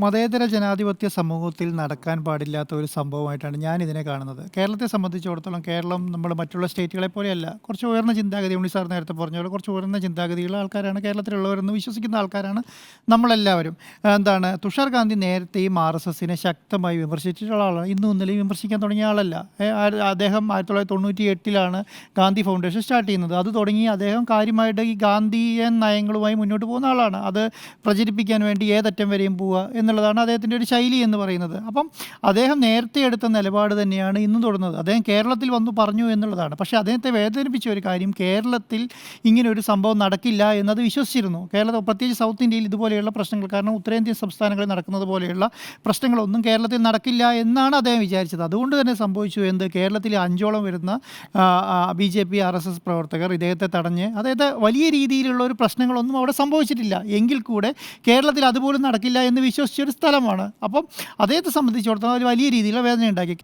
മതേതര ജനാധിപത്യ സമൂഹത്തിൽ നടക്കാൻ പാടില്ലാത്ത ഒരു സംഭവമായിട്ടാണ് ഞാനിതിനെ കാണുന്നത്. കേരളത്തെ സംബന്ധിച്ചിടത്തോളം കേരളം നമ്മൾ മറ്റുള്ള സ്റ്റേറ്റുകളെ പോലെയല്ല. കുറച്ച് ഉയർന്ന ചിന്താഗതി ഉണ്ണി സാർ നേരത്തെ പറഞ്ഞ പോലെ കുറച്ച് ഉയർന്ന ചിന്താഗതിയുള്ള ആൾക്കാരാണ് കേരളത്തിലുള്ളവരെന്ന് വിശ്വസിക്കുന്ന ആൾക്കാരാണ് നമ്മളെല്ലാവരും. എന്താണ് തുഷാർ ഗാന്ധി നേരത്തെയും ആർഎസ്എസിനെ ശക്തമായി വിമർശിച്ചിട്ടുള്ള ആളാണ്. ഇന്നും ഇന്നലെയും വിമർശിക്കാൻ തുടങ്ങിയ ആളല്ല. അദ്ദേഹം 1998 ഗാന്ധി ഫൗണ്ടേഷൻ സ്റ്റാർട്ട് ചെയ്യുന്നത്. അത് തുടങ്ങി അദ്ദേഹം കാര്യമായിട്ട് ഈ ഗാന്ധിയൻ നയങ്ങളുമായി മുന്നോട്ട് പോകുന്ന ആളാണ്. അത് പ്രചരിപ്പിക്കാൻ വേണ്ടി ഏതറ്റം വരെയും പോവുക എന്നുള്ളതാണ് അദ്ദേഹത്തിൻ്റെ ഒരു ശൈലി എന്ന് പറയുന്നത്. അപ്പം അദ്ദേഹം നേരത്തെ എടുത്ത നിലപാട് തന്നെയാണ് ഇന്നും തുടർന്നത്. അദ്ദേഹം കേരളത്തിൽ വന്നു പറഞ്ഞു എന്നുള്ളതാണ്. പക്ഷേ അദ്ദേഹത്തെ വേദനിപ്പിച്ച ഒരു കാര്യം കേരളത്തിൽ ഇങ്ങനെ ഒരു സംഭവം നടക്കില്ല എന്നത് വിശ്വസിച്ചിരുന്നു. കേരളത്തിൽ പ്രത്യേകിച്ച് സൗത്ത് ഇന്ത്യയിൽ ഇതുപോലെയുള്ള പ്രശ്നങ്ങൾ, കാരണം ഉത്തരേന്ത്യൻ സംസ്ഥാനങ്ങളിൽ നടക്കുന്നത് പോലെയുള്ള പ്രശ്നങ്ങളൊന്നും കേരളത്തിൽ നടക്കില്ല എന്നാണ് അദ്ദേഹം വിചാരിച്ചത്. അതുകൊണ്ട് തന്നെ സംഭവിച്ചു എന്ത്, കേരളത്തിലെ 5ഓളം വരുന്ന BJP RSS പ്രവർത്തകർ ഇദ്ദേഹത്തെ തടഞ്ഞ് അദ്ദേഹത്തെ വലിയ രീതിയിലുള്ള ഒരു പ്രശ്നങ്ങളൊന്നും അവിടെ സംഭവിച്ചിട്ടില്ല. എങ്കിൽ കൂടെ കേരളത്തിൽ അതുപോലും നടക്കില്ല എന്ന് വിശ്വസിച്ചൊരു സ്ഥലമാണ്. അപ്പം അദ്ദേഹത്തെ സംബന്ധിച്ചിടത്തോളം ഒരു വലിയ രീതിയിലുള്ള വേദന ഉണ്ടാക്കി.